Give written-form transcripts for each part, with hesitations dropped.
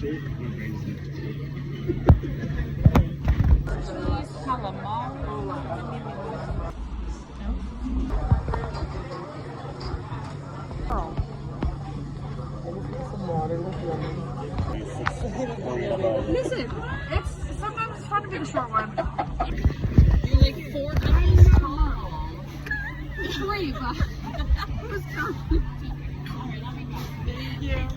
Listen, sometimes it's fun to be the short one. You're like 4 hours tomorrow. 3, but who's counting? Yeah.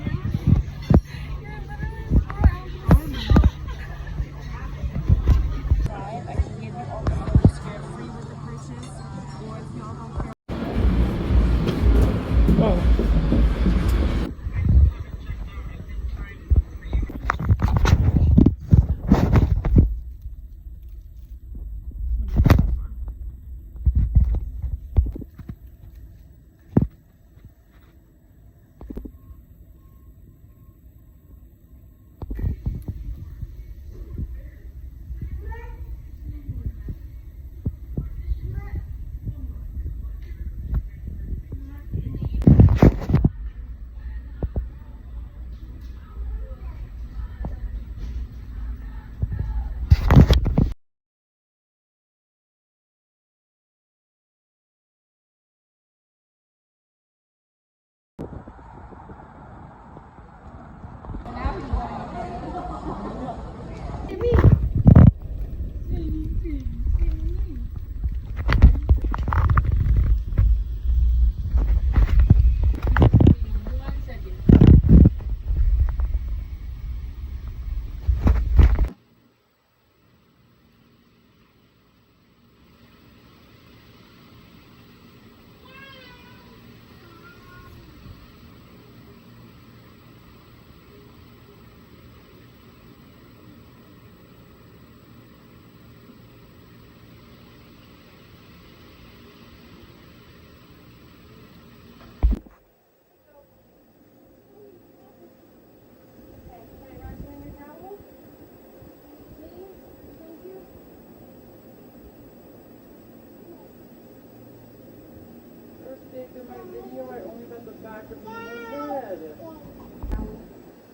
In my video, I only got the back of my head.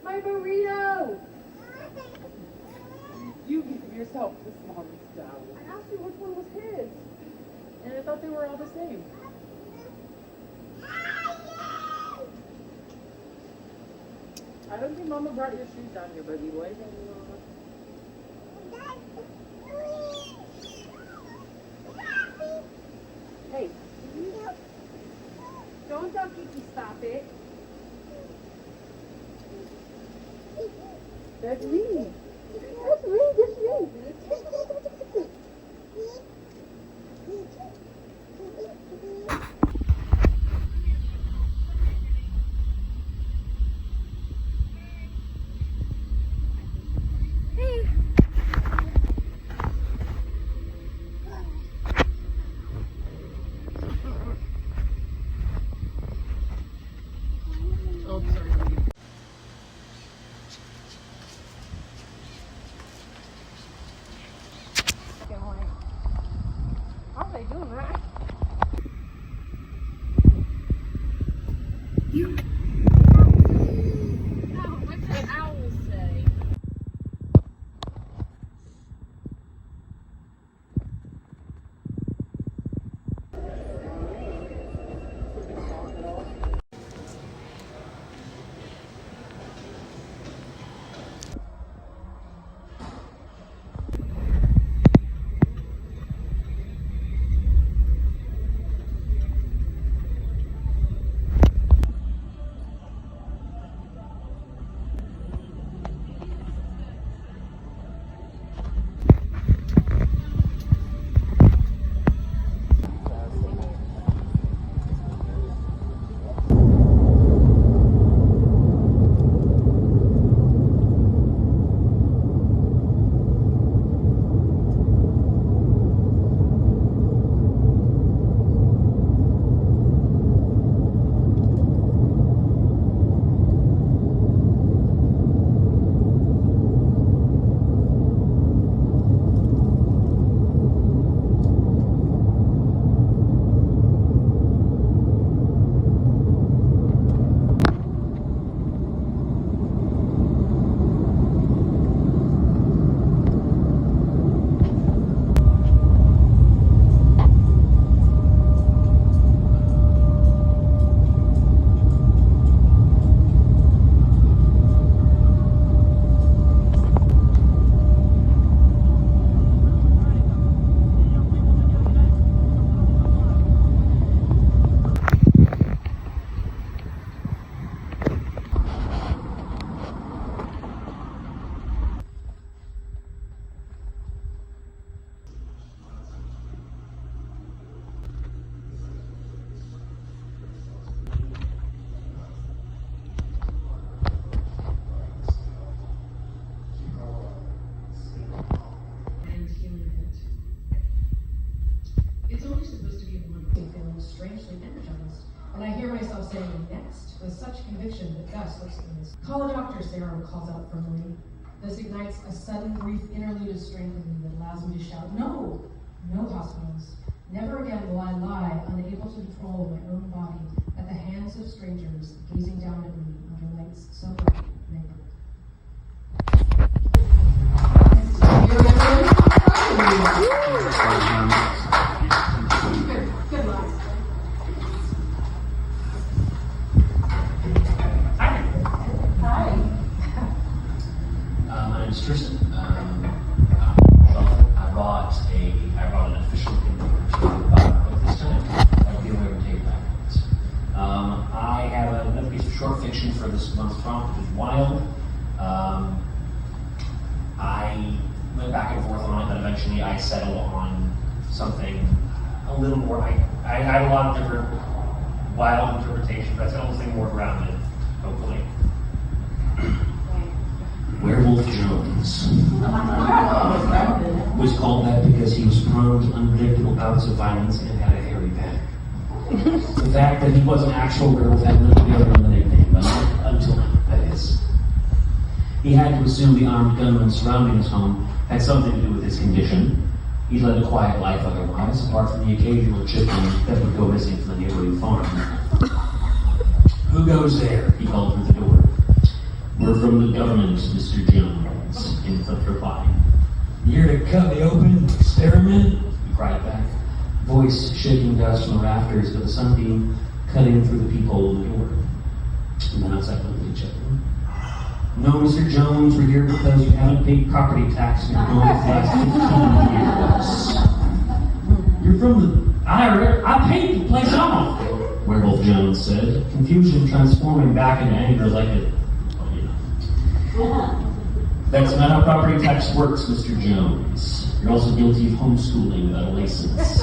My burrito! You give yourself this mom's towel. I asked you which one was his. And I thought they were all the same. I don't think Mama brought your shoes down here, baby boy. Hey. Don't tell Kiki, stop it. That's me. That's me, that's me. saying next with such conviction that Gus looks at me. Call a doctor, Sarah calls out firmly. This ignites a sudden, brief interlude of strength in me that allows me to shout, no, no hospitals. Never again will I lie, unable to control my own body, at the hands of strangers, gazing down at me under lights so bright and angry. Good luck. Hi. My name's Tristan. I brought an official paper this time. I'll give away tape backwards. I have another piece of short fiction for this month's prompt, which is Wild. I went back and forth on it, but eventually I settled on something a little more. I had a lot of different wild interpretations, but I settled on something more grounded, hopefully. Werewolf Jones was called that because he was prone to unpredictable bouts of violence and had a hairy back. The fact that he was an actual werewolf had little bearing on the nickname, but until now, that is. He had to assume the armed gunmen surrounding his home had something to do with his condition. He led a quiet life otherwise, apart from the occasional chicken that would go missing from the neighboring farm. Who goes there? He called through the door. We're from the government, Mr. Jones, Infant replied. Here to cut me open, experiment? He cried back, voice shaking dust from the rafters of the sunbeam cutting through the peephole in the door. And then outside looked at each other. No, Mr. Jones, we're here because you haven't paid property tax in your home for the last 15 years. You're from the IRS. I paid the place off, Werewolf Jones said, confusion transforming back into anger like a... That's not how property tax works, Mr. Jones. You're also guilty of homeschooling without a license.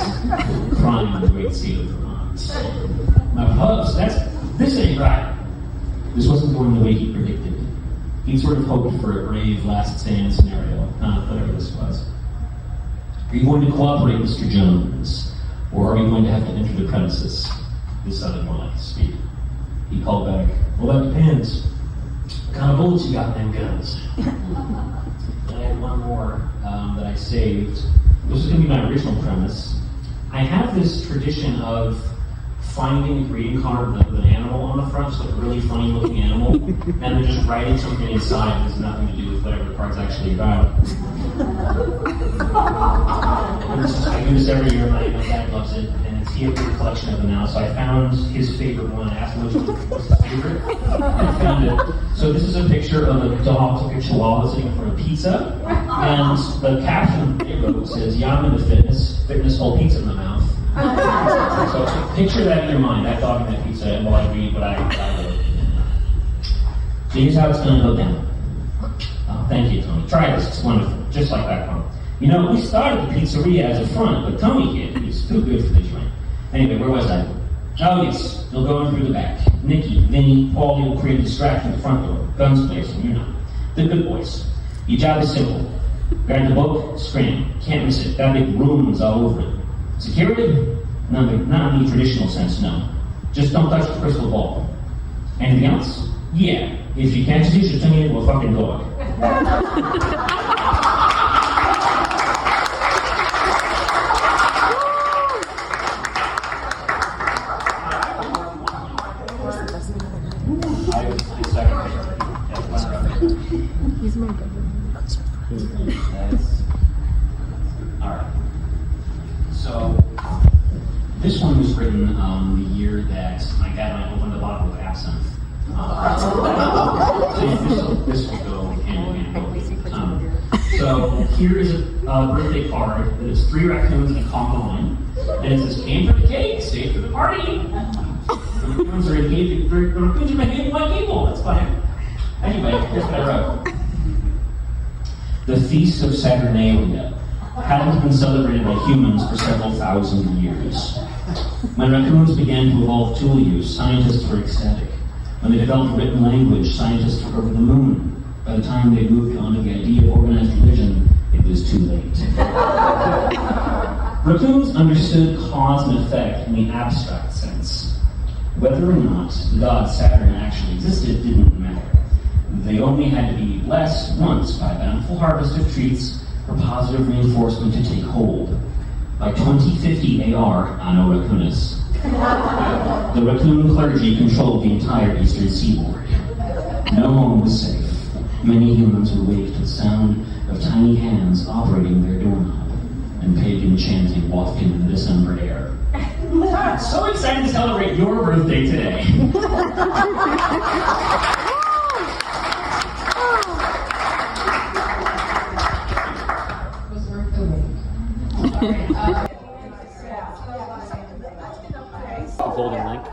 Crime in the great state of Vermont. My pups, this ain't right. This wasn't going the way he predicted. He sort of hoped for a brave last stand scenario, whatever this was. Are you going to cooperate, Mr. Jones? Or are you going to have to enter the premises? This sounded more like a speak. He called back, well, that depends. What kind of bullets you got in them guns? And I had one more that I saved. This is going to be my original premise. I have this tradition of finding a greeting card with an animal on the front, just like a really funny looking animal, and then just writing something inside that has nothing to do with whatever the card's actually about. I do this every year, my dad loves it, and he has a collection of them now, so I found his favorite one. I asked him which one was his favorite. I found it. So this is a picture of a dog, like a chihuahua, sitting in front of pizza, and the caption they wrote says, "Yum into fitness whole pizza in the mouth." So picture that in your mind, that dog and that pizza, and while I read what I wrote. So here's how it's going to go down. Thank you, Tony. Try this, it's wonderful. Just like that one. You know, we started the pizzeria as a front, but Tony here, he's too good for the joint. Anyway, where was I? Oh yes, they'll go in through the back. Nikki, Vinny, Paulie will create a distraction at the front door. Guns blazing, you know. The good boys. Your job is simple. Grab the book, scram. Can't miss it. Got big rooms all over it. Security? Not in the traditional sense, no. Just don't touch the crystal ball. Anything else? Yeah. If you catch this, you're turning into a fucking dog. He's my brother. Alright. So, this one was written the year that my dad and I opened a bottle of absinthe. This will go hand in hand. So, here is a birthday card that is 3 raccoons and a conga line. And it says, came for the cake, stayed for the party. The raccoons are making white people, that's fine. Anyway, here's what I wrote. The Feast of Saturnalia hadn't been celebrated by humans for several thousand years. When raccoons began to evolve tool use, scientists were ecstatic. When they developed written language, scientists were over the moon. By the time they moved on to the idea of organized religion, it was too late. Raccoons understood cause and effect in the abstract sense. Whether or not the god Saturn actually existed didn't matter. They only had to be blessed once by a bountiful harvest of treats for positive reinforcement to take hold. By 2050 AR, Anno Raccoonus, the raccoon clergy controlled the entire eastern seaboard. No home was safe. Many humans were waked to the sound of tiny hands operating their doorknob and pagan chanting wafting in the December air. So excited to celebrate your birthday today. Was worth the wait. Golden link.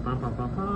Ba, ba, ba, ba.